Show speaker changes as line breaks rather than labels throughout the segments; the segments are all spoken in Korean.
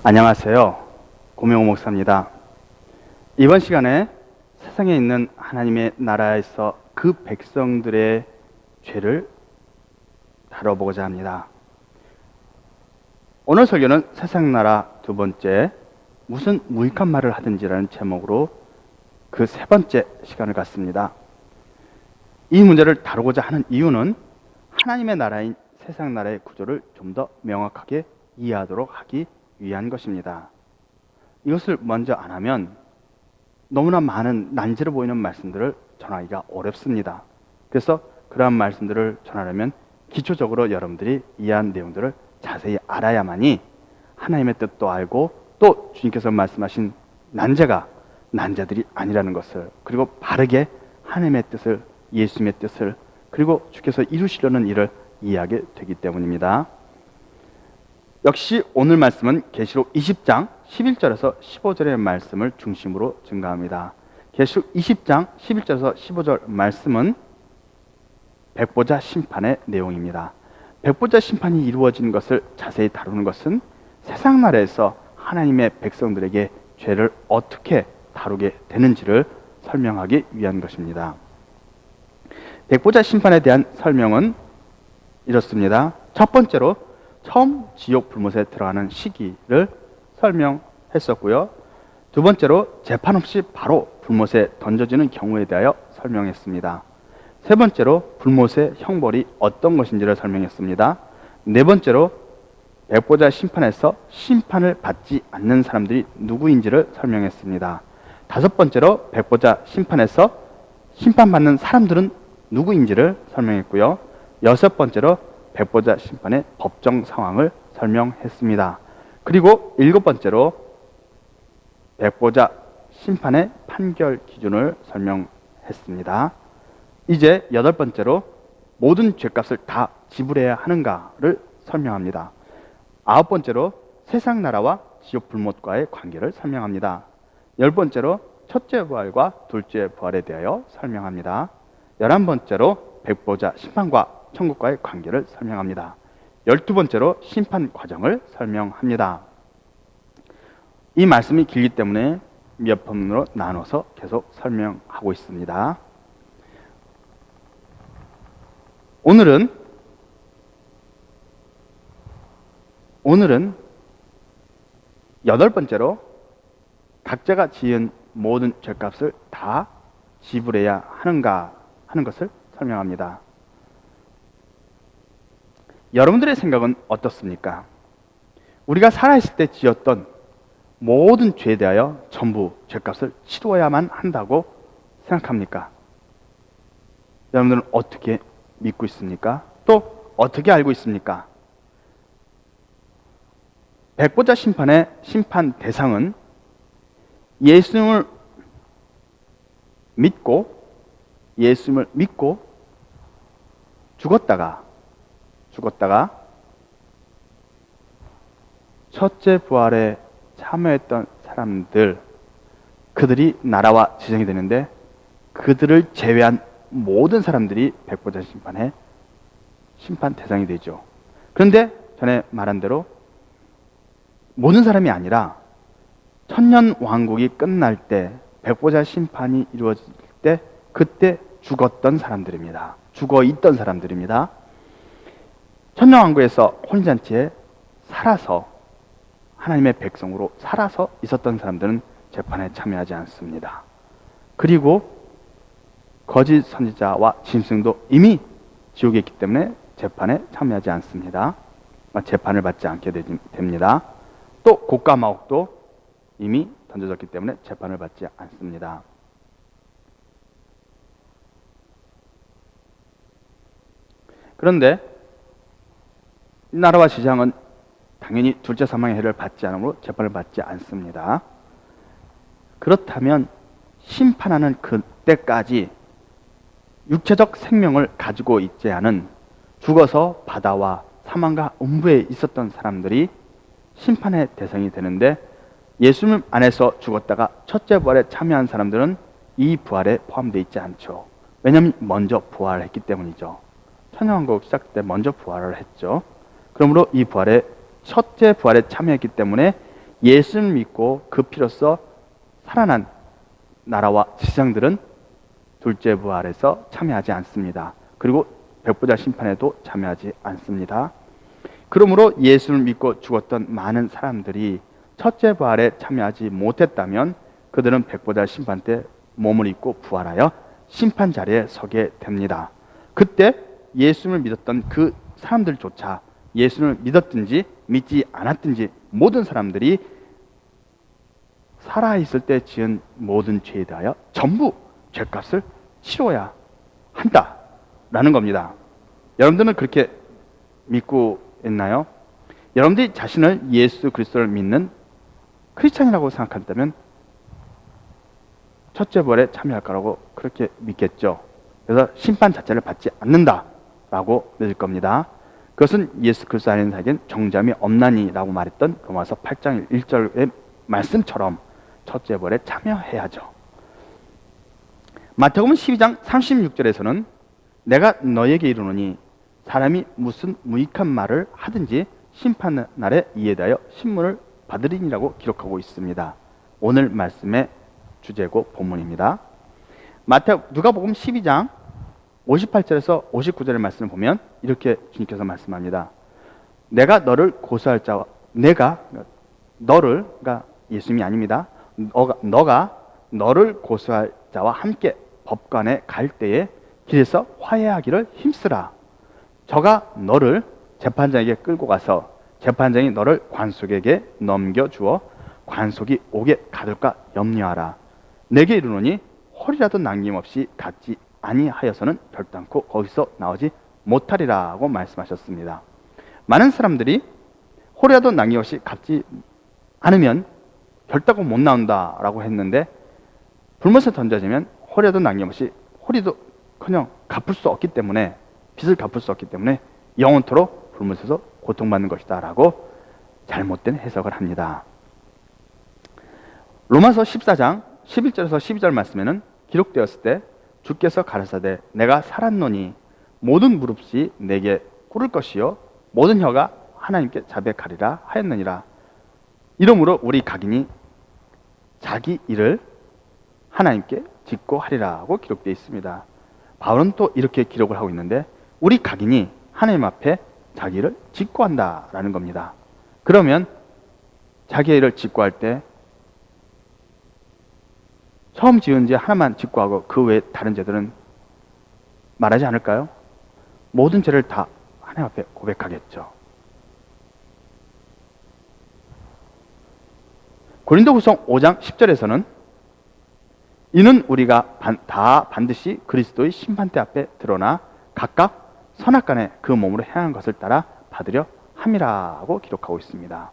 안녕하세요. 고명호 목사입니다. 이번 시간에 세상에 있는 하나님의 나라에서 그 백성들의 죄를 다뤄보고자 합니다. 오늘 설교는 세상 나라 두 번째, 무슨 무익한 말을 하든지라는 제목으로 그 세 번째 시간을 갖습니다. 이 문제를 다루고자 하는 이유는 하나님의 나라인 세상 나라의 구조를 좀 더 명확하게 이해하도록 하기 위한 것입니다. 이것을 먼저 안 하면 너무나 많은 난제로 보이는 말씀들을 전하기가 어렵습니다. 그래서 그러한 말씀들을 전하려면 기초적으로 여러분들이 이해한 내용들을 자세히 알아야만이 하나님의 뜻도 알고 또 주님께서 말씀하신 난제가 난제들이 아니라는 것을, 그리고 바르게 하나님의 뜻을, 예수님의 뜻을, 그리고 주께서 이루시려는 일을 이해하게 되기 때문입니다. 역시 오늘 말씀은 계시록 20장 11절에서 15절의 말씀을 중심으로 증가합니다. 계시록 20장 11절에서 15절 말씀은 백보자 심판의 내용입니다. 백보자 심판이 이루어진 것을 자세히 다루는 것은 세상 나라에서 하나님의 백성들에게 죄를 어떻게 다루게 되는지를 설명하기 위한 것입니다. 백보자 심판에 대한 설명은 이렇습니다. 첫 번째로 처음 지옥 불못에 들어가는 시기를 설명했었고요. 두 번째로 재판 없이 바로 불못에 던져지는 경우에 대하여 설명했습니다. 세 번째로 불못의 형벌이 어떤 것인지를 설명했습니다. 네 번째로 백보자 심판에서 심판을 받지 않는 사람들이 누구인지를 설명했습니다. 다섯 번째로 백보자 심판에서 심판받는 사람들은 누구인지를 설명했고요. 여섯 번째로 백보자 심판의 법정 상황을 설명했습니다. 그리고 일곱 번째로 백보자 심판의 판결 기준을 설명했습니다. 이제 여덟 번째로 모든 죄값을 다 지불해야 하는가를 설명합니다. 아홉 번째로 세상 나라와 지옥 불못과의 관계를 설명합니다. 열 번째로 첫째 부활과 둘째 부활에 대하여 설명합니다. 11번째로 백보자 심판과 천국과의 관계를 설명합니다. 12번째로 심판 과정을 설명합니다. 이 말씀이 길기 때문에 몇 번으로 나눠서 계속 설명하고 있습니다. 오늘은 여덟 번째로 각자가 지은 모든 죄값을 다 지불해야 하는가 하는 것을 설명합니다. 여러분들의 생각은 어떻습니까? 우리가 살아있을 때 지었던 모든 죄에 대하여 전부 죄값을 치루어야만 한다고 생각합니까? 여러분들은 어떻게 믿고 있습니까? 또 어떻게 알고 있습니까? 백보자 심판의 심판 대상은 예수님을 믿고 죽었다가 첫째 부활에 참여했던 사람들, 그들이 나라와 지정이 되는데 그들을 제외한 모든 사람들이 백보자 심판의 심판 대상이 되죠. 그런데 전에 말한 대로 모든 사람이 아니라 천년 왕국이 끝날 때 백보자 심판이 이루어질 때 그때 죽었던 사람들입니다. 죽어 있던 사람들입니다. 천년왕국에서 혼인잔치에 살아서 하나님의 백성으로 살아서 있었던 사람들은 재판에 참여하지 않습니다. 그리고 거짓 선지자와 짐승도 이미 지옥에 있기 때문에 재판에 참여하지 않습니다. 재판을 받지 않게 됩니다. 또 곡과 마옥도 이미 던져졌기 때문에 재판을 받지 않습니다. 그런데 이 나라와 지장은 당연히 둘째 사망의 해를 받지 않으므로 재판을 받지 않습니다. 그렇다면 심판하는 그때까지 육체적 생명을 가지고 있지 않은 죽어서 바다와 사망과 음부에 있었던 사람들이 심판의 대상이 되는데 예수님 안에서 죽었다가 첫째 부활에 참여한 사람들은 이 부활에 포함되어 있지 않죠. 왜냐하면 먼저 부활했기 때문이죠. 천년왕국 시작 때 먼저 부활을 했죠. 그러므로 이 부활에 첫째 부활에 참여했기 때문에 예수를 믿고 그 피로써 살아난 나라와 지상들은 둘째 부활에서 참여하지 않습니다. 그리고 백보자 심판에도 참여하지 않습니다. 그러므로 예수를 믿고 죽었던 많은 사람들이 첫째 부활에 참여하지 못했다면 그들은 백보자 심판 때 몸을 입고 부활하여 심판 자리에 서게 됩니다. 그때 예수를 믿었던 그 사람들조차 예수를 믿었든지 믿지 않았든지 모든 사람들이 살아있을 때 지은 모든 죄에 대하여 전부 죄값을 치러야 한다라는 겁니다. 여러분들은 그렇게 믿고 있나요? 여러분들이 자신을 예수 그리스도를 믿는 크리스찬이라고 생각한다면 첫째 부활에 참여할 거라고 그렇게 믿겠죠. 그래서 심판 자체를 받지 않는다라고 믿을 겁니다. 그것은 예수 그리스도 안에 있는 자에겐 정죄함이 없나니라고 말했던 로마서 8장 1절의 말씀처럼 첫째 부활에 참여해야죠. 마태복음 12장 36절에서는 내가 너에게 이르노니 사람이 무슨 무익한 말을 하든지 심판날에 이에 대하여 신문을 받으리니라고 기록하고 있습니다. 오늘 말씀의 주제고 본문입니다. 누가복음 12장 58절에서 59절의 말씀을 보면 이렇게 주님께서 말씀합니다. 내가 너를 고소할 자와 그러니까 예수님이 아닙니다. 너가 너를 고소할 자와 함께 법관에 갈 때에 길에서 화해하기를 힘쓰라. 저가 너를 재판장에게 끌고 가서 재판장이 너를 관속에게 넘겨주어 관속이 옥에 가둘까 염려하라. 내게 이르노니 홀이라도 남김없이 갖지 아니하여서는 결단코 거기서 나오지 못하리라고 말씀하셨습니다. 많은 사람들이 홀이라도 남김없이 갚지 않으면 결단코 못 나온다라고 했는데 불못에 던져지면 홀이라도 남김없이 홀이도커녕 갚을 수 없기 때문에 빚을 갚을 수 없기 때문에 영원토록 불못에서 고통받는 것이다 라고 잘못된 해석을 합니다. 로마서 14장 11절에서 12절 말씀에는 기록되었을 때 주께서 가라사대 내가 살았노니 모든 무릎이 내게 꿇을 것이요 모든 혀가 하나님께 자백하리라 하였느니라. 이러므로 우리 각인이 자기 일을 하나님께 짓고 하리라고 기록되어 있습니다. 바울은 또 이렇게 기록을 하고 있는데 우리 각인이 하나님 앞에 자기 일을 짓고 한다라는 겁니다. 그러면 자기의 일을 짓고 할 때 처음 지은 죄 하나만 짓고 하고 그 외에 다른 죄들은 말하지 않을까요? 모든 죄를 다 하나님 앞에 고백하겠죠. 고린도후서 5장 10절에서는 이는 우리가 다 반드시 그리스도의 심판대 앞에 드러나 각각 선악간에 그 몸으로 행한 것을 따라 받으려 함이라고 기록하고 있습니다.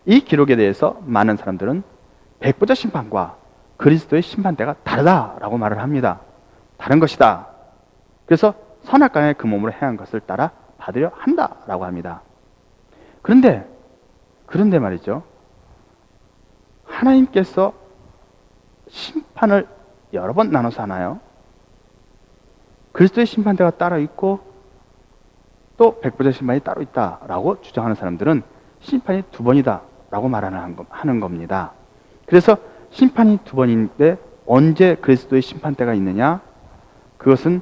이 기록에 대해서 많은 사람들은 백보자 심판과 그리스도의 심판대가 다르다라고 말을 합니다. 다른 것이다. 그래서 선악간에 그 몸으로 행한 것을 따라 받으려 한다라고 합니다. 그런데 말이죠. 하나님께서 심판을 여러 번 나눠서 하나요? 그리스도의 심판대가 따로 있고 또 백보자 심판이 따로 있다라고 주장하는 사람들은 심판이 두 번이다라고 하는 겁니다. 그래서 심판이 두 번인데 언제 그리스도의 심판대가 있느냐? 그것은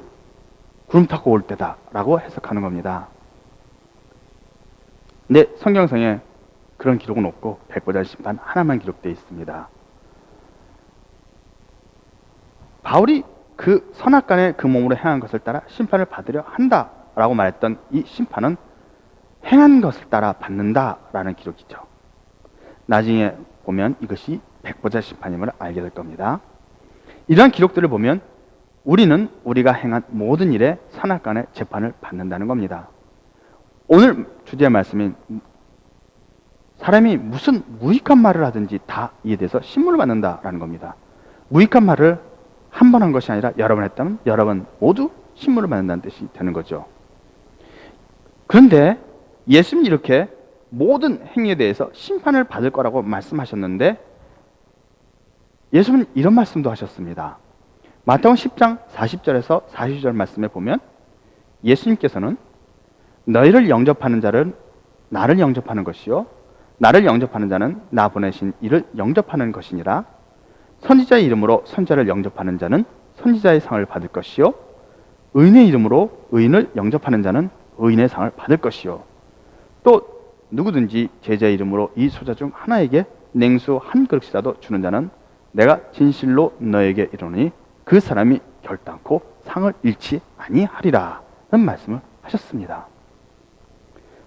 구름 타고 올 때다라고 해석하는 겁니다. 근데 성경상에 그런 기록은 없고 백보자 심판 하나만 기록되어 있습니다. 바울이 그 선악간에 그 몸으로 행한 것을 따라 심판을 받으려 한다라고 말했던 이 심판은 행한 것을 따라 받는다라는 기록이죠. 나중에 보면 이것이 백보자 심판임을 알게 될 겁니다. 이러한 기록들을 보면 우리는 우리가 행한 모든 일에 선악간에 재판을 받는다는 겁니다. 오늘 주제의 말씀인 사람이 무슨 무익한 말을 하든지 다 이에 대해서 신문을 받는다라는 겁니다. 무익한 말을 한 번 한 것이 아니라 여러 번 했다면 여러 번 모두 신문을 받는다는 뜻이 되는 거죠. 그런데 예수님이 이렇게 모든 행위에 대해서 심판을 받을 거라고 말씀하셨는데 예수님은 이런 말씀도 하셨습니다. 마태복음 10장 40절에서 42절 말씀에 보면 예수님께서는 너희를 영접하는 자는 나를 영접하는 것이요 나를 영접하는 자는 나 보내신 이를 영접하는 것이니라. 선지자의 이름으로 선지자를 영접하는 자는 선지자의 상을 받을 것이요 의인의 이름으로 의인을 영접하는 자는 의인의 상을 받을 것이요 또 누구든지 제자의 이름으로 이 소자 중 하나에게 냉수 한 그릇이라도 주는 자는 내가 진실로 너에게 이르노니 그 사람이 결단코 상을 잃지 아니하리라 는 말씀을 하셨습니다.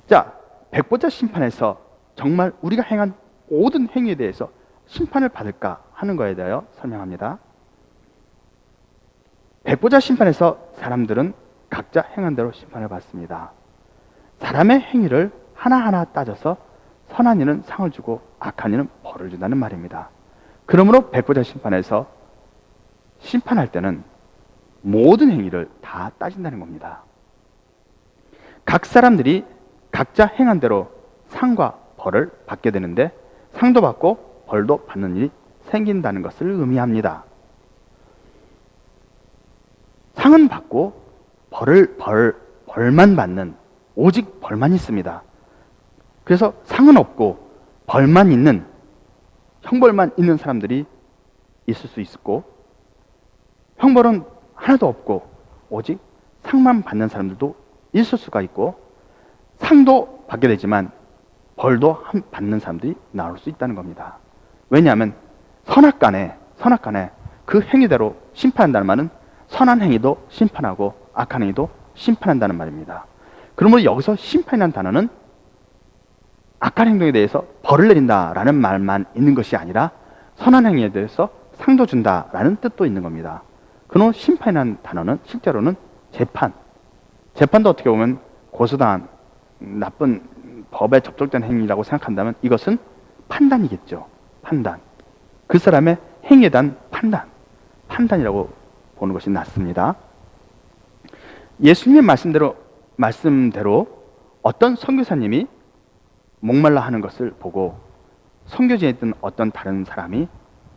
자, 백보자 심판에서 정말 우리가 행한 모든 행위에 대해서 심판을 받을까 하는 것에 대하여 설명합니다. 백보자 심판에서 사람들은 각자 행한 대로 심판을 받습니다. 사람의 행위를 하나하나 따져서 선한 이는 상을 주고 악한 이는 벌을 준다는 말입니다. 그러므로 백보자 심판에서 심판할 때는 모든 행위를 다 따진다는 겁니다. 각 사람들이 각자 행한 대로 상과 벌을 받게 되는데 상도 받고 벌도 받는 일이 생긴다는 것을 의미합니다. 상은 받고 벌만 받는 오직 벌만 있습니다. 그래서 상은 없고 벌만 있는 형벌만 있는 사람들이 있을 수 있고 형벌은 하나도 없고 오직 상만 받는 사람들도 있을 수가 있고 상도 받게 되지만 벌도 받는 사람들이 나올 수 있다는 겁니다. 왜냐하면 선악간에 그 행위대로 심판한다는 말은 선한 행위도 심판하고 악한 행위도 심판한다는 말입니다. 그러므로 여기서 심판이라는 단어는 악한 행동에 대해서 벌을 내린다라는 말만 있는 것이 아니라 선한 행위에 대해서 상도 준다라는 뜻도 있는 겁니다. 그럼 심판이라는 단어는 실제로는 재판도 어떻게 보면 고소당한 나쁜 법에 접촉된 행위라고 생각한다면 이것은 판단이겠죠. 판단. 그 사람의 행위에 대한 판단이라고 보는 것이 낫습니다. 예수님의 말씀대로 어떤 선교사님이 목말라 하는 것을 보고 선교지에 있던 어떤 다른 사람이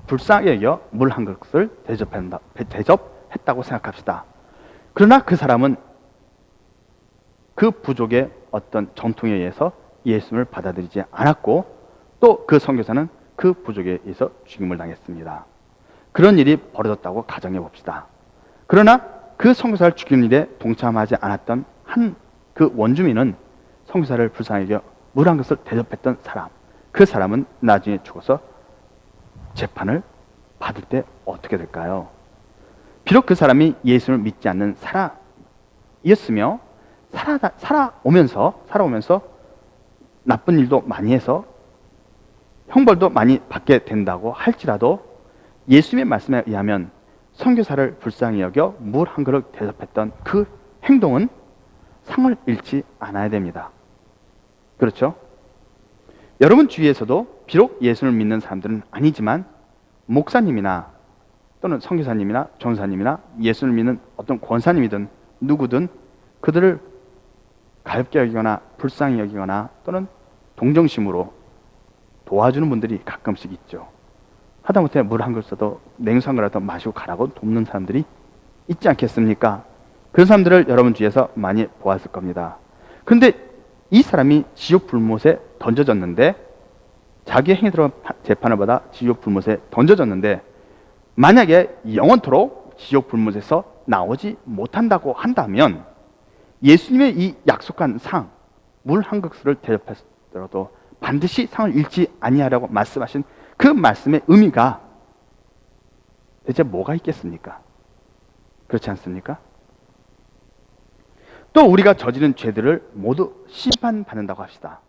불쌍하게 여겨 물 한 그릇을 대접했다고 생각합시다. 그러나 그 사람은 그 부족의 어떤 전통에 의해서 예수님을 받아들이지 않았고 또 그 선교사는 그 부족에 의해서 죽임을 당했습니다. 그런 일이 벌어졌다고 가정해 봅시다. 그러나 그 선교사를 죽이는 일에 동참하지 않았던 한 그 원주민은 선교사를 불쌍하게 여겨 물 한 그릇을 대접했던 사람, 그 사람은 나중에 죽어서 재판을 받을 때 어떻게 될까요? 비록 그 사람이 예수를 믿지 않는 사람이었으며 살아오면서 나쁜 일도 많이 해서 형벌도 많이 받게 된다고 할지라도 예수님의 말씀에 의하면 선교사를 불쌍히 여겨 물 한 그릇 대접했던 그 행동은 상을 잃지 않아야 됩니다. 그렇죠? 여러분 주위에서도 비록 예수를 믿는 사람들은 아니지만 목사님이나 또는 선교사님이나 전사님이나 예수를 믿는 어떤 권사님이든 누구든 그들을 가볍게 여기거나 불쌍히 여기거나 또는 동정심으로 도와주는 분들이 가끔씩 있죠. 하다못해 물 한 그릇도 냉수 한 그릇도 마시고 가라고 돕는 사람들이 있지 않겠습니까? 그런 사람들을 여러분 주위에서 많이 보았을 겁니다. 그런데 이 사람이 지옥 불못에 던져졌는데 자기 행위대로 재판을 받아 지옥 불못에 던져졌는데 만약에 영원토록 지옥 불못에서 나오지 못한다고 한다면 예수님의 이 약속한 상, 물 한 그릇을 대접했더라도 반드시 상을 잃지 아니하라고 말씀하신 그 말씀의 의미가 대체 뭐가 있겠습니까? 그렇지 않습니까? 또 우리가 저지른 죄들을 모두 심판받는다고 합시다.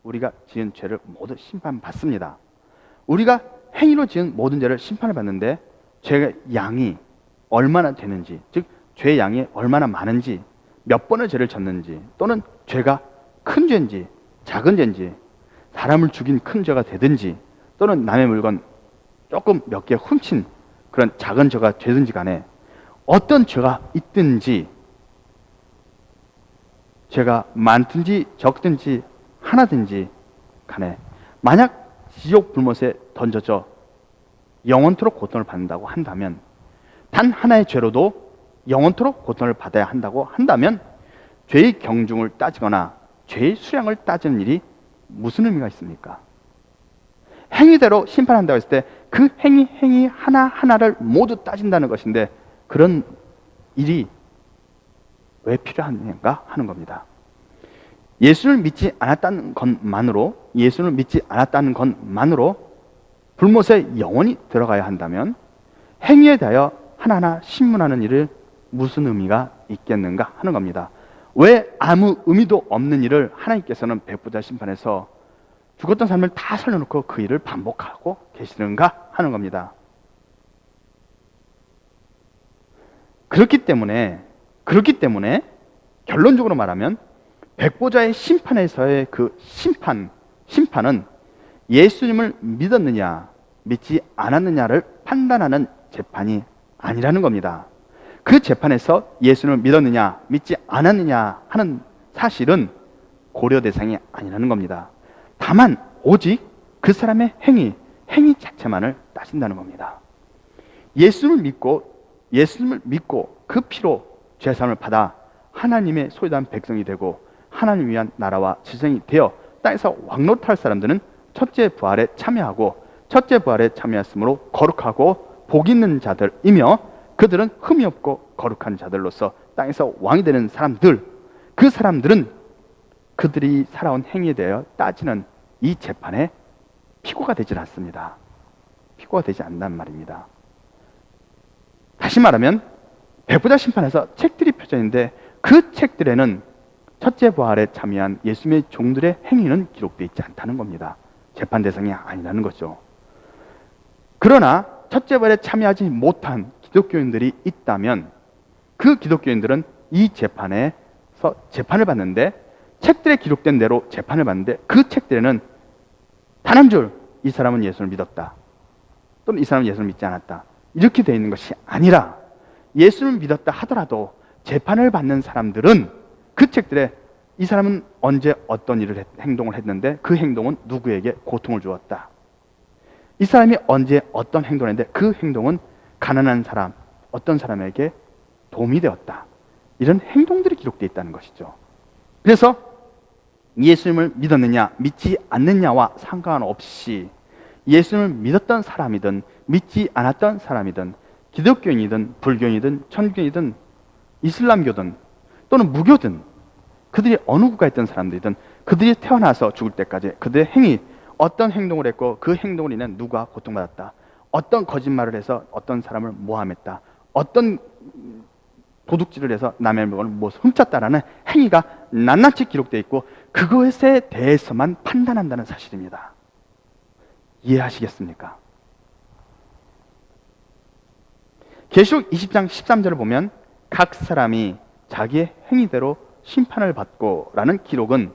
우리가 지은 죄를 모두 심판받습니다. 우리가 행위로 지은 모든 죄를 심판을 받는데 죄의 양이 얼마나 되는지, 즉 죄의 양이 얼마나 많은지, 몇 번의 죄를 졌는지, 또는 죄가 큰 죄인지 작은 죄인지, 사람을 죽인 큰 죄가 되든지, 또는 남의 물건 조금 몇 개 훔친 그런 작은 죄가 되든지 간에 어떤 죄가 있든지, 죄가 많든지 적든지 하나든지 간에 만약 지옥 불못에 던져져 영원토록 고통을 받는다고 한다면, 단 하나의 죄로도 영원토록 고통을 받아야 한다고 한다면 죄의 경중을 따지거나 죄의 수량을 따지는 일이 무슨 의미가 있습니까? 행위대로 심판한다고 했을 때 그 행위 하나하나를 모두 따진다는 것인데, 그런 일이 왜 필요한가 하는 겁니다. 예수를 믿지 않았다는 것만으로 불못에 영원히 들어가야 한다면 행위에 대하여 하나하나 신문하는 일을 무슨 의미가 있겠는가 하는 겁니다. 왜 아무 의미도 없는 일을 하나님께서는 백보자 심판에서 죽었던 사람을 다 살려놓고 그 일을 반복하고 계시는가 하는 겁니다. 그렇기 때문에 결론적으로 말하면 백보자의 심판에서의 그 심판은 예수님을 믿었느냐 믿지 않았느냐를 판단하는 재판이 아니라는 겁니다. 그 재판에서 예수님을 믿었느냐 믿지 않았느냐 하는 사실은 고려 대상이 아니라는 겁니다. 다만 오직 그 사람의 행위 자체만을 따진다는 겁니다. 예수님을 믿고 그 피로 죄사함을 받아 하나님의 소유된 백성이 되고 하나님을 위한 나라와 지성이 되어 땅에서 왕노릇할 사람들은 첫째 부활에 참여하고, 첫째 부활에 참여했으므로 거룩하고 복 있는 자들이며 그들은 흠이 없고 거룩한 자들로서 땅에서 왕이 되는 사람들, 그 사람들은 그들이 살아온 행위에 대하여 따지는 이 재판에 피고가 되질 않습니다. 피고가 되지 않는단 말입니다. 다시 말하면 백보자 심판에서 책들이 펴져 있는데 그 책들에는 첫째 부활에 참여한 예수님의 종들의 행위는 기록되어 있지 않다는 겁니다. 재판 대상이 아니라는 거죠. 그러나 첫째 부활에 참여하지 못한 기독교인들이 있다면 그 기독교인들은 이 재판에서 재판을 받는데, 책들에 기록된 대로 재판을 받는데 그 책들에는 단 한 줄 이 사람은 예수를 믿었다 또는 이 사람은 예수를 믿지 않았다 이렇게 되어 있는 것이 아니라, 예수를 믿었다 하더라도 재판을 받는 사람들은 그 책들에 이 사람은 언제 어떤 행동을 했는데 그 행동은 누구에게 고통을 주었다, 이 사람이 언제 어떤 행동을 했는데 그 행동은 가난한 사람, 어떤 사람에게 도움이 되었다, 이런 행동들이 기록되어 있다는 것이죠. 그래서 예수님을 믿었느냐 믿지 않느냐와 상관없이 예수님을 믿었던 사람이든 믿지 않았던 사람이든 기독교인이든 불교인이든 천주교인이든 이슬람교든 또는 무교든 그들이 어느 국가에 있던 사람들이든 그들이 태어나서 죽을 때까지 그들의 행위, 어떤 행동을 했고 그 행동을 인해 누가 고통받았다, 어떤 거짓말을 해서 어떤 사람을 모함했다, 어떤 도둑질을 해서 남의 물건을 훔쳤다라는 행위가 낱낱이 기록되어 있고 그것에 대해서만 판단한다는 사실입니다. 이해하시겠습니까? 계시록 20장 13절을 보면 각 사람이 자기의 행위대로 심판을 받고 라는 기록은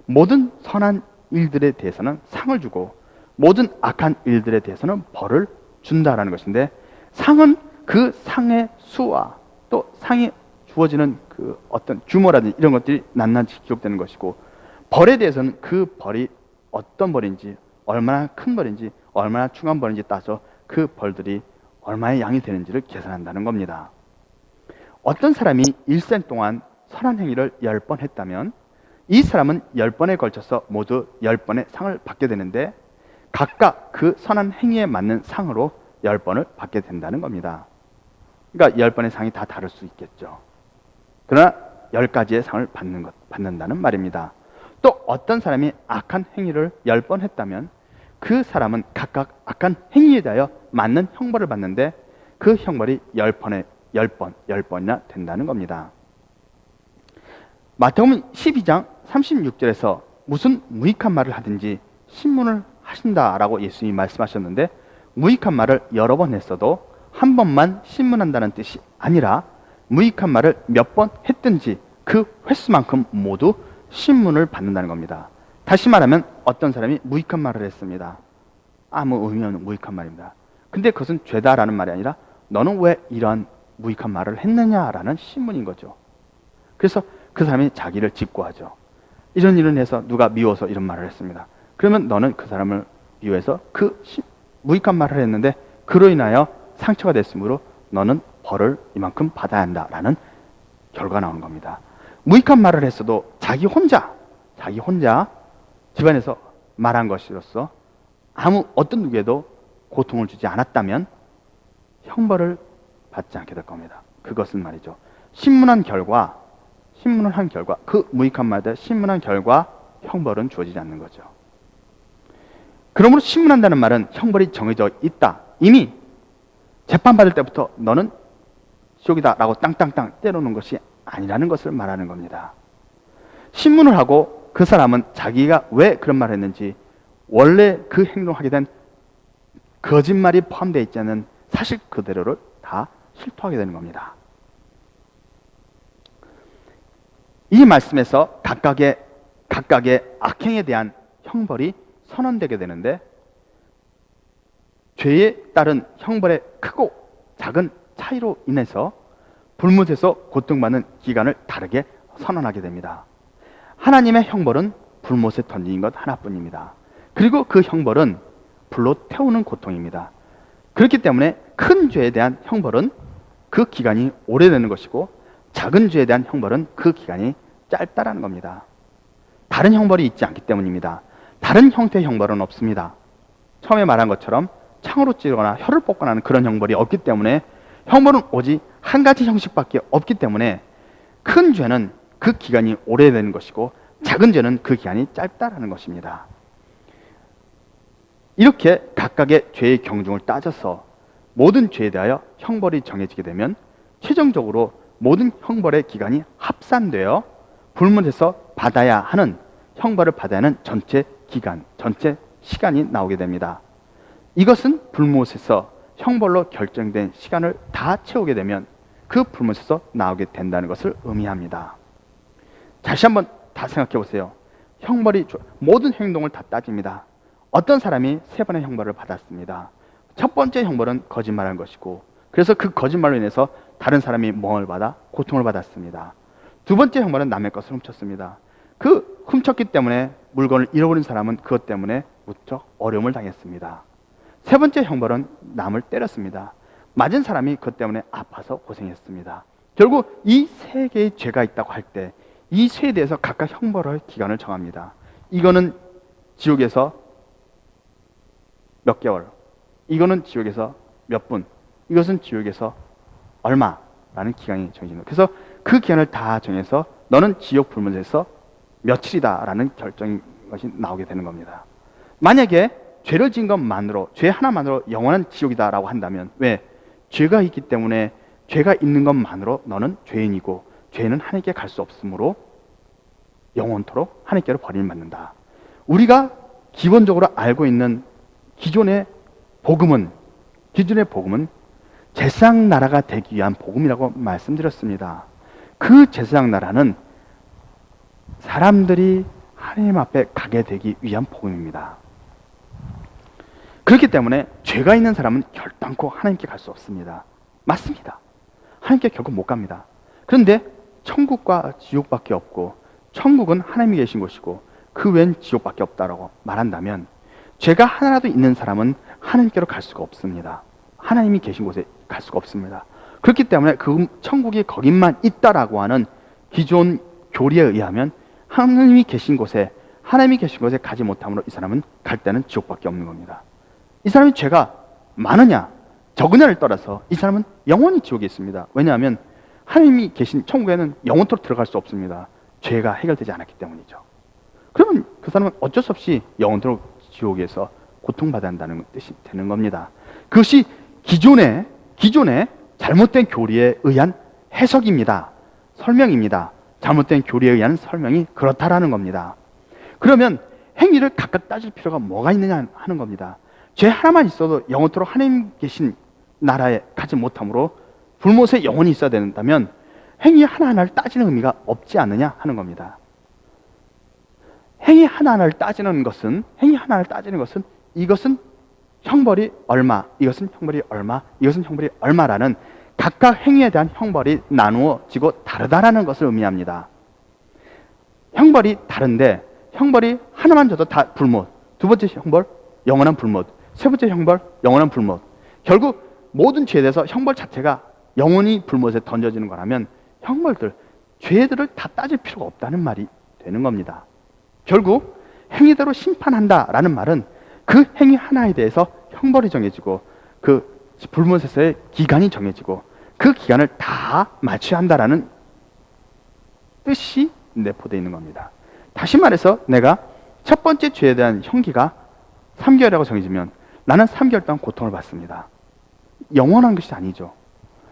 모든 선한 일들에 대해서는 상을 주고 모든 악한 일들에 대해서는 벌을 준다라는 것인데, 상은 그 상의 수와 또 상이 주어지는 그 어떤 규모라든지 이런 것들이 낱낱이 기록되는 것이고, 벌에 대해서는 그 벌이 어떤 벌인지, 얼마나 큰 벌인지, 얼마나 중한 벌인지 따서 그 벌들이 얼마의 양이 되는지를 계산한다는 겁니다. 어떤 사람이 일생 동안 선한 행위를 10번 했다면 이 사람은 10번에 걸쳐서 모두 10번의 상을 받게 되는데, 각각 그 선한 행위에 맞는 상으로 10번을 받게 된다는 겁니다. 그러니까 10번의 상이 다 다를 수 있겠죠. 그러나 10가지의 상을 받는다는 말입니다. 또 어떤 사람이 악한 행위를 10번 했다면 그 사람은 각각 악한 행위에 대하여 맞는 형벌을 받는데 그 형벌이 10번이나 된다는 겁니다. 마태복음 12장 36절에서 무슨 무익한 말을 하든지 신문을 하신다라고 예수님이 말씀하셨는데, 무익한 말을 여러 번 했어도 한 번만 신문한다는 뜻이 아니라 무익한 말을 몇 번 했든지 그 횟수만큼 모두 신문을 받는다는 겁니다. 다시 말하면 어떤 사람이 무익한 말을 했습니다. 아무 의미 없는 무익한 말입니다. 근데 그것은 죄다라는 말이 아니라 너는 왜 이런 무익한 말을 했느냐라는 신문인 거죠. 그래서 그 사람이 자기를 직고하죠. 이런 일을 해서 누가 미워서 이런 말을 했습니다. 그러면 너는 그 사람을 미워해서 그 무익한 말을 했는데 그로 인하여 상처가 됐으므로 너는 벌을 이만큼 받아야 한다라는 결과가 나오는 겁니다. 무익한 말을 했어도 자기 혼자 집안에서 말한 것으로서 아무 어떤 누구에도 고통을 주지 않았다면 형벌을 받지 않게 될 겁니다. 그것은 말이죠, 신문한 결과 그 무익한 말에 신문한 결과 형벌은 주어지지 않는 거죠. 그러므로 신문한다는 말은 형벌이 정해져 있다, 이미 재판받을 때부터 너는 지옥이다 라고 땅땅땅 때려놓은 것이 아니라는 것을 말하는 겁니다. 신문을 하고 그 사람은 자기가 왜 그런 말을 했는지, 원래 그 행동을 하게 된 거짓말이 포함되어 있지 않은 사실 그대로를 다 실토하게 되는 겁니다. 이 말씀에서 각각의 악행에 대한 형벌이 선언되게 되는데, 죄에 따른 형벌의 크고 작은 차이로 인해서 불못에서 고통받는 기간을 다르게 선언하게 됩니다. 하나님의 형벌은 불못에 던진 것 하나뿐입니다. 그리고 그 형벌은 불로 태우는 고통입니다. 그렇기 때문에 큰 죄에 대한 형벌은 그 기간이 오래되는 것이고, 작은 죄에 대한 형벌은 그 기간이 짧다라는 겁니다. 다른 형벌이 있지 않기 때문입니다. 다른 형태의 형벌은 없습니다. 처음에 말한 것처럼 창으로 찌르거나 혀를 뽑거나 하는 그런 형벌이 없기 때문에, 형벌은 오직 한 가지 형식밖에 없기 때문에 큰 죄는 그 기간이 오래되는 것이고, 작은 죄는 그 기간이 짧다라는 것입니다. 이렇게 각각의 죄의 경중을 따져서 모든 죄에 대하여 형벌이 정해지게 되면, 최종적으로 모든 형벌의 기간이 합산되어 불못에서 받아야 하는, 형벌을 받아야 하는 전체 기간, 전체 시간이 나오게 됩니다. 이것은 불못에서 형벌로 결정된 시간을 다 채우게 되면 그 불못에서 나오게 된다는 것을 의미합니다. 다시 한번 다 생각해 보세요. 형벌이 모든 행동을 다 따집니다. 어떤 사람이 3번의 형벌을 받았습니다. 첫 번째 형벌은 거짓말한 것이고, 그래서 그 거짓말로 인해서 다른 사람이 멍을 받아 고통을 받았습니다. 두 번째 형벌은 남의 것을 훔쳤습니다. 그 훔쳤기 때문에 물건을 잃어버린 사람은 그것 때문에 무척 어려움을 당했습니다. 세 번째 형벌은 남을 때렸습니다. 맞은 사람이 그것 때문에 아파서 고생했습니다. 결국 이 3개의 죄가 있다고 할 때 이 죄에 대해서 각각 형벌할 기간을 정합니다. 이거는 지옥에서 몇 개월, 이거는 지옥에서 몇 분, 이것은 지옥에서 얼마라는 기간이 정해집니다. 그래서 그 기간을 다 정해서 너는 지옥 불문에서 며칠이다 라는 결정이 것이 나오게 되는 겁니다. 만약에 죄를 지은 것만으로, 죄 하나만으로 영원한 지옥이다 라고 한다면, 왜? 죄가 있기 때문에, 죄가 있는 것만으로 너는 죄인이고, 죄는 하나님께 갈 수 없으므로 영원토록 하나님께로 버림받는다. 우리가 기본적으로 알고 있는 기존의 복음은 제사장 나라가 되기 위한 복음이라고 말씀드렸습니다. 그 제사장 나라는 사람들이 하나님 앞에 가게 되기 위한 복음입니다. 그렇기 때문에 죄가 있는 사람은 결단코 하나님께 갈 수 없습니다. 맞습니다. 하나님께 결국 못 갑니다. 그런데 천국과 지옥밖에 없고, 천국은 하나님이 계신 곳이고 그 외엔 지옥밖에 없다라고 말한다면, 죄가 하나라도 있는 사람은 하나님께로 갈 수가 없습니다. 하나님이 계신 곳에 갈 수가 없습니다. 그렇기 때문에 그 천국이 거기만 있다라고 하는 기존 교리에 의하면, 하나님이 계신 곳에 가지 못함으로 이 사람은 갈 때는 지옥밖에 없는 겁니다. 이 사람이 죄가 많으냐 적으냐를 떠나서 이 사람은 영원히 지옥에 있습니다. 왜냐하면 하나님이 계신 천국에는 영원토록 들어갈 수 없습니다. 죄가 해결되지 않았기 때문이죠. 그러면 그 사람은 어쩔 수 없이 영원토록 지옥에서 고통받아야 한다는 뜻이 되는 겁니다. 그것이 기존의 잘못된 교리에 의한 해석입니다. 설명입니다. 잘못된 교리에 의한 설명이 그렇다라는 겁니다. 그러면 행위를 각각 따질 필요가 뭐가 있느냐 하는 겁니다. 죄 하나만 있어도 영원토록 하나님 계신 나라에 가지 못함으로 불못에 영원히 있어야 된다면 행위 하나하나를 따지는 의미가 없지 않느냐 하는 겁니다. 행위 하나하나를 따지는 것은 이것은 형벌이 얼마, 이것은 형벌이 얼마, 이것은 형벌이 얼마라는 각각 행위에 대한 형벌이 나누어지고 다르다라는 것을 의미합니다. 형벌이 다른데, 형벌이 하나만 줘도 다 불못, 두 번째 형벌 영원한 불못, 세 번째 형벌 영원한 불못. 결국 모든 죄에 대해서 형벌 자체가 영원히 불못에 던져지는 거라면, 죄들을 다 따질 필요가 없다는 말이 되는 겁니다. 결국 행위대로 심판한다라는 말은 그 행위 하나에 대해서 형벌이 정해지고 그 불못에서의 기간이 정해지고 그 기간을 다 맞춰야 한다라는 뜻이 내포되어 있는 겁니다. 다시 말해서 내가 첫 번째 죄에 대한 형기가 3개월이라고 정해지면 나는 3개월 동안 고통을 받습니다. 영원한 것이 아니죠.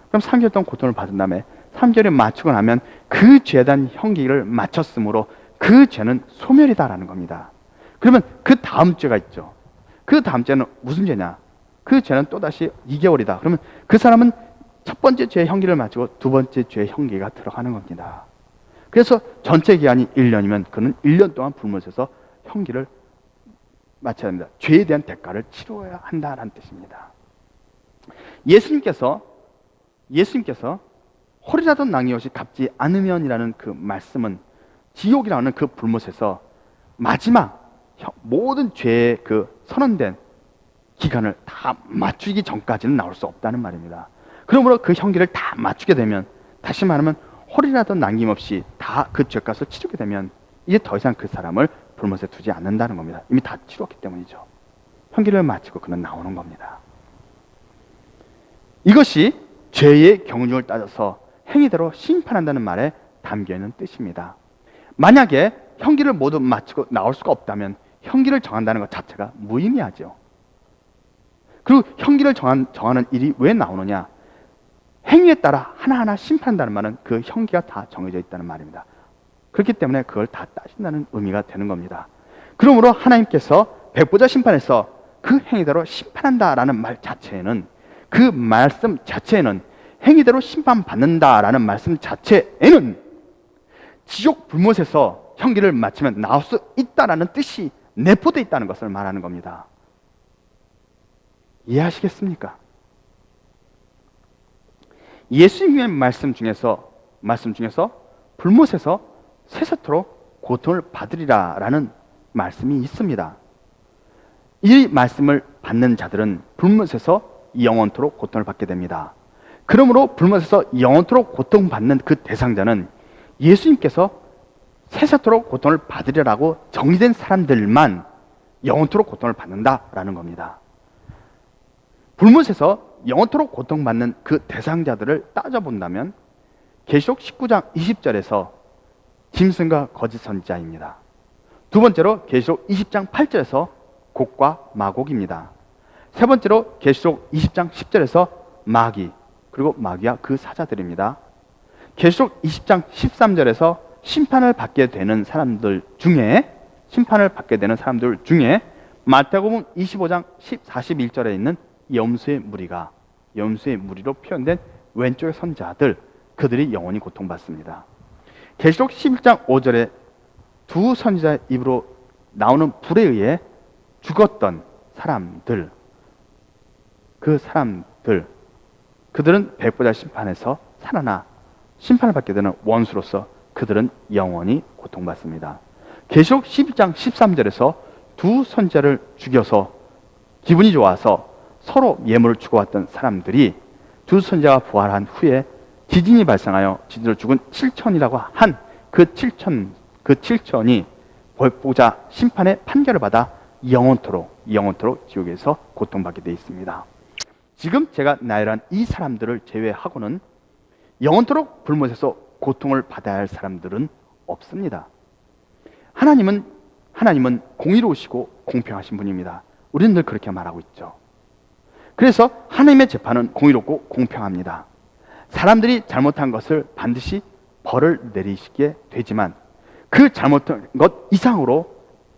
그럼 3개월 동안 고통을 받은 다음에 3개월에 맞추고 나면 그 죄에 대한 형기를 맞췄으므로 그 죄는 소멸이다라는 겁니다. 그러면 그 다음 죄가 있죠. 그 다음 죄는 무슨 죄냐? 그 죄는 또다시 2개월이다. 그러면 그 사람은 첫 번째 죄의 형기를 마치고 두 번째 죄의 형기가 들어가는 겁니다. 그래서 전체 기간이 1년이면 그는 1년 동안 불못에서 형기를 마쳐야 합니다. 죄에 대한 대가를 치러야 한다는 뜻입니다. 예수님께서 홀이라도 낭이 옷이 갚지 않으면이라는 그 말씀은 지옥이라는 그 불못에서 마지막 모든 죄의 그 선언된 기간을 다 맞추기 전까지는 나올 수 없다는 말입니다. 그러므로 그 형기를 다 맞추게 되면, 다시 말하면 홀이라도 남김없이 다 그 죄값을 치르게 되면 이제 더 이상 그 사람을 불못에 두지 않는다는 겁니다. 이미 다 치렀기 때문이죠. 형기를 마치고 그는 나오는 겁니다. 이것이 죄의 경중을 따져서 행위대로 심판한다는 말에 담겨있는 뜻입니다. 만약에 형기를 모두 마치고 나올 수가 없다면 형기를 정한다는 것 자체가 무의미하죠. 그리고 형기를 정하는 일이 왜 나오느냐? 행위에 따라 하나하나 심판한다는 말은 그 형기가 다 정해져 있다는 말입니다. 그렇기 때문에 그걸 다 따진다는 의미가 되는 겁니다. 그러므로 하나님께서 백보자 심판에서 그 행위대로 심판한다라는 말 자체에는, 그 말씀 자체에는, 행위대로 심판받는다라는 말씀 자체에는 지옥 불못에서 형기를 마치면 나올 수 있다라는 뜻이 내포되어 있다는 것을 말하는 겁니다. 이해하시겠습니까? 예수님의 말씀 중에서 불못에서 세세토록 고통을 받으리라 라는 말씀이 있습니다. 이 말씀을 받는 자들은 불못에서 영원토록 고통을 받게 됩니다. 그러므로 불못에서 영원토록 고통받는 그 대상자는 예수님께서 세세토록 고통을 받으리라고 정의된 사람들만 영원토록 고통을 받는다라는 겁니다. 불못에서 영원토록 고통받는 그 대상자들을 따져본다면 계시록 19장 20절에서 짐승과 거짓 선지자입니다. 두 번째로 계시록 20장 8절에서 곡과 마곡입니다. 세 번째로 계시록 20장 10절에서 마귀, 그리고 마귀와 그 사자들입니다. 계시록 20장 13절에서 심판을 받게 되는 사람들 중에 마태복음 25장 41절에 있는 염소의 무리로 표현된 왼쪽의 선자들, 그들이 영원히 고통받습니다. 계시록 11장 5절에 두 선지자의 입으로 나오는 불에 의해 죽었던 사람들, 그들은 백보자 심판에서 살아나 심판을 받게 되는 원수로서 그들은 영원히 고통받습니다. 계시록 12장 13절에서 두 선지자를 죽여서 기분이 좋아서 서로 예물을 주고왔던 사람들이 두 선지자가 부활한 후에 지진이 발생하여 지진으로 죽은 7천이라고 한 그 7천이 백보자 심판의 판결을 받아 영원토록 지옥에서 고통받게 되어 있습니다. 지금 제가 나열한 이 사람들을 제외하고는 영원토록 불못에서 고통을 받아야 할 사람들은 없습니다. 하나님은 공의로우시고 공평하신 분입니다. 우리는 늘 그렇게 말하고 있죠. 그래서 하나님의 재판은 공의롭고 공평합니다. 사람들이 잘못한 것을 반드시 벌을 내리시게 되지만 그 잘못한 것 이상으로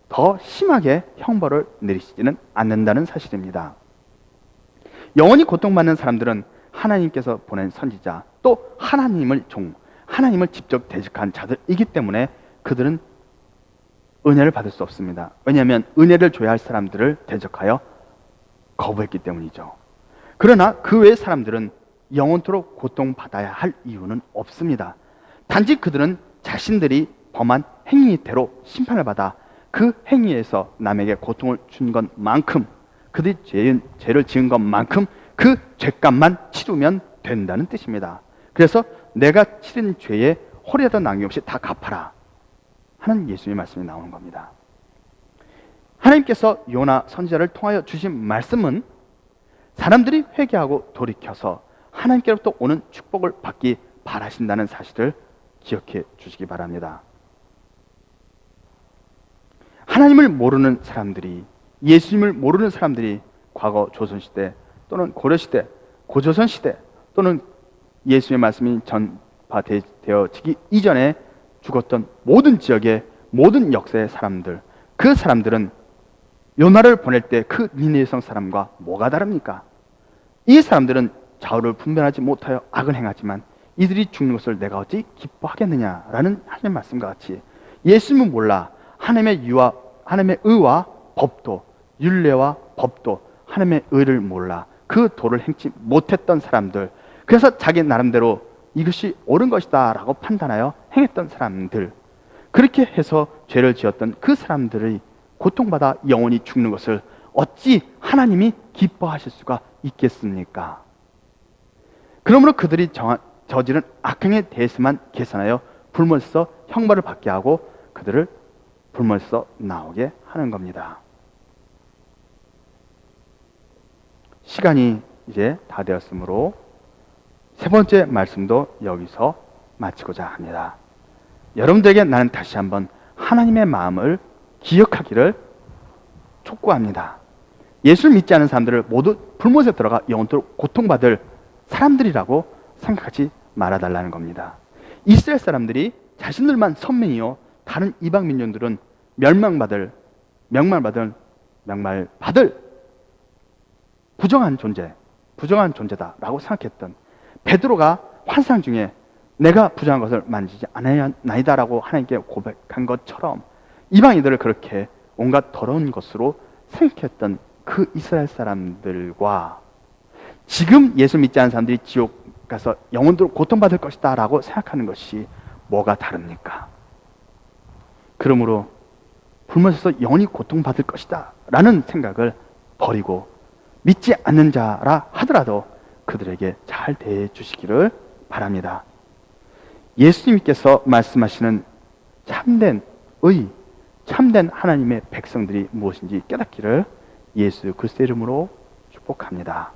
더 심하게 형벌을 내리시지는 않는다는 사실입니다. 영원히 고통받는 사람들은 하나님께서 보낸 선지자, 또 하나님을 직접 대적한 자들이기 때문에 그들은 은혜를 받을 수 없습니다. 왜냐하면 은혜를 줘야 할 사람들을 대적하여 거부했기 때문이죠. 그러나 그 외의 사람들은 영원토록 고통받아야 할 이유는 없습니다. 단지 그들은 자신들이 범한 행위대로 심판을 받아 그 행위에서 남에게 고통을 준 것만큼, 그들이 죄를 지은 것만큼 그 죄값만 치르면 된다는 뜻입니다. 그래서 내가 치른 죄에 홀이라도 남김없이 다 갚아라 하는 예수님의 말씀이 나오는 겁니다. 하나님께서 요나 선지자를 통하여 주신 말씀은 사람들이 회개하고 돌이켜서 하나님께로부터 오는 축복을 받기 바라신다는 사실을 기억해 주시기 바랍니다. 하나님을 모르는 사람들이, 예수님을 모르는 사람들이 과거 조선시대 또는 고려시대, 고조선시대 또는 예수님의 말씀이 전파되어지기 이전에 죽었던 모든 지역의 모든 역사의 사람들, 그 사람들은 요나를 보낼 때 그 니느웨성 사람과 뭐가 다릅니까? 이 사람들은 좌우를 분별하지 못하여 악을 행하지만 이들이 죽는 것을 내가 어찌 기뻐하겠느냐라는 하나님의 말씀과 같이 예수님은 몰라 하나님의 의와 법도, 율례와 법도, 하나님의 의를 몰라 그 도를 행치 못했던 사람들, 그래서 자기 나름대로 이것이 옳은 것이다 라고 판단하여 행했던 사람들, 그렇게 해서 죄를 지었던 그 사람들이 고통받아 영원히 죽는 것을 어찌 하나님이 기뻐하실 수가 있겠습니까? 그러므로 그들이 저지른 악행에 대해서만 계산하여 불못에서 형벌을 받게 하고 그들을 불못에서 나오게 하는 겁니다. 시간이 이제 다 되었으므로 세 번째 말씀도 여기서 마치고자 합니다. 여러분들에게 나는 다시 한번 하나님의 마음을 기억하기를 촉구합니다. 예수를 믿지 않은 사람들을 모두 불못에 들어가 영원토록 고통받을 사람들이라고 생각하지 말아달라는 겁니다. 이스라엘 사람들이 자신들만 선민이요 다른 이방 민족들은 멸망받을 부정한 존재다라고 생각했던 베드로가 환상 중에 내가 부정한 것을 만지지 않았나이다라고 하나님께 고백한 것처럼 이방인들을 그렇게 온갖 더러운 것으로 생각했던 그 이스라엘 사람들과 지금 예수 믿지 않은 사람들이 지옥 가서 영원토록 고통받을 것이다 라고 생각하는 것이 뭐가 다릅니까? 그러므로 불못에서 영원히 고통받을 것이다 라는 생각을 버리고 믿지 않는 자라 하더라도 그들에게 잘 대해 주시기를 바랍니다. 예수님께서 말씀하시는 참된 의, 참된 하나님의 백성들이 무엇인지 깨닫기를 예수 그리스도의 이름으로 축복합니다.